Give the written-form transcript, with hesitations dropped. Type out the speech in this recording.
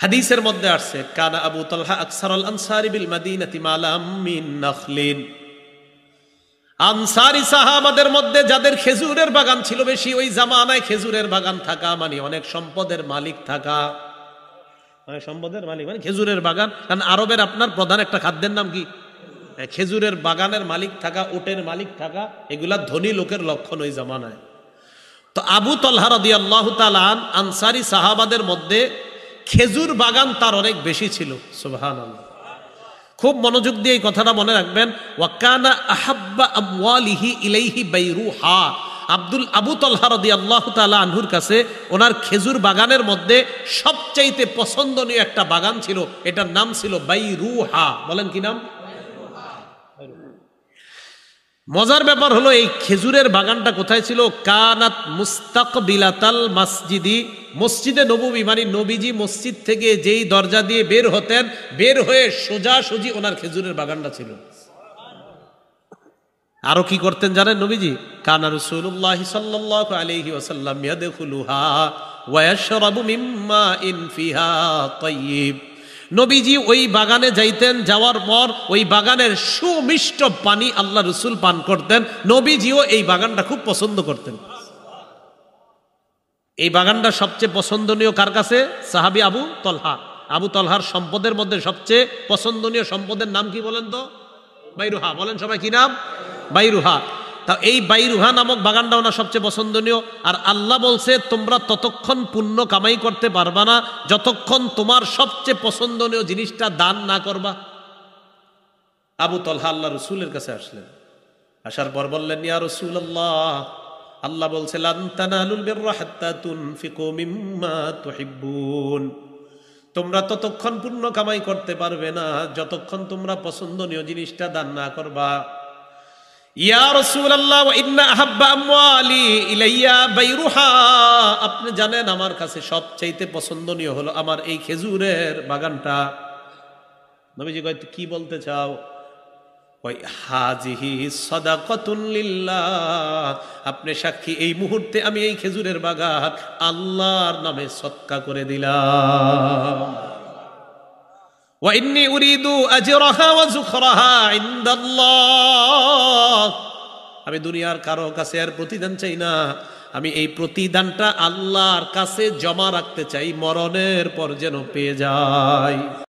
হাদিসের মধ্যে আসছে কানা আবু তালহা আকসারুল আনসারি বিল মাদিনাতি মালাম মিন নাখলিন। আনসারী সাহাবাদের মধ্যে যাদের খেজুরের বাগান ছিল বেশি, ওই জামানায় খেজুরের বাগান থাকা মানে অনেক সম্পদের মালিক থাকা, অনেক সম্পদের মালিক মানে খেজুরের বাগান। কারণ আরবের আপনার প্রধান একটা খাদ্যের নাম কি? খেজুরের বাগানের মালিক থাকা, উটের মালিক থাকা, এগুলা ধনী লোকের লক্ষণ ওই জামানায়। তো আবু তালহা রাদিয়াল্লাহু তাআলা আনসারী সাহাবাদের মধ্যে খেজুর বাগান তার অনেক বেশি ছিল। সুবহানাল্লাহ। খুব মনোযোগ দিয়ে এই কথাটা মনে রাখবেন। ওয়াকানা আহাব্বা আমওয়ালিহি ইলাইহি বাইরুহা। আবু তালহা রাদিয়াল্লাহু তাআলা আনহুর কাছে ওনার খেজুর বাগানের মধ্যে সবচাইতে পছন্দনীয় একটা বাগান ছিল, এটার নাম ছিল বাইরুহা। বলেন কি নাম? মজার ব্যাপার হলো এই খেজুরের বাগানটা কোথায় ছিল? কানাত মুস্তাকবিলাতাল মসজিদি, মসজিদে নববী মানে নবীজি মসজিদ থেকে যেই দরজা দিয়ে বের হতেন, বের হয়ে সোজাসুজি ওনার খেজুরের বাগানটা ছিল। আরো কি করতেন জানেন নবীজি? কানা রাসূলুল্লাহ সাল্লাল্লাহু আলাইহি ওয়াসাল্লাম ইয়াদখুলুহা ওয়া ইয়াশরাবু মিম্মা ইন ফিহা তাইয়্যিব। নবীজি ওই বাগানে যাইতেন, যাওয়ার পর ওই বাগানের সুমিষ্ট পানি আল্লাহ রসুল পান করতেন। নবীজিও এই বাগানটা খুব পছন্দ করতেন। এই বাগানটা সবচেয়ে পছন্দনীয় কার কাছে? সাহাবী আবু তালহা। আবু তালহার সম্পদের মধ্যে সবচেয়ে পছন্দনীয় সম্পদের নাম কি বলেন তো? বাইরুহা। বলেন সবাই, কি নাম? বাইরুহা। তা এই বাইরুহা নামক বাগানটা ওনার সবচেয়ে পছন্দনীয়। আর আল্লাহ বলছে তোমরা ততক্ষণ পুণ্য কামাই করতে পারবা না যতক্ষণ তোমার সবচেয়ে পছন্দনীয় জিনিসটা দান না করবা। আবু তালহা আল্লাহ রসুলের কাছে আসলেন। আসার পর বললেন, ইয়া রাসূলুল্লাহ, আল্লাহ বলছে লান তানালুল বিররা হাত্তা তুনফিকু মিম্মা তুহিব্বুন। তোমরা ততক্ষণ পুণ্য কামাই করতে পারবে না যতক্ষণ তোমরা পছন্দনীয় জিনিসটা দান না করবা। ইয়া রাসূলুল্লাহ ওয়া ইন্না আহাব্বা আমওয়ালি ইলাইয়া বাইরুহা। আপনি জানেন আমার কাছে সবচাইতে পছন্দনীয় হলো আমার এই খেজুরের বাগানটা। নবীজি কয়, কি বলতে চাও? কয় হাজিহি সাদাকাতুন লিল্লাহ। আপনি সাক্ষী, এই মুহূর্তে আমি এই খেজুরের বাগান আল্লাহর নামে সদকা করে দিলাম। ওয়া ইন্নী উরিদু আজরাহা ওয়া যুখরাহা ইনদাল্লাহ। আমি দুনিয়ার কারো কাছে আর প্রতিদান চাই না, আমি এই প্রতিদানটা আল্লাহর কাছে জমা রাখতে চাই, মরণের পর যেন পেয়ে যাই।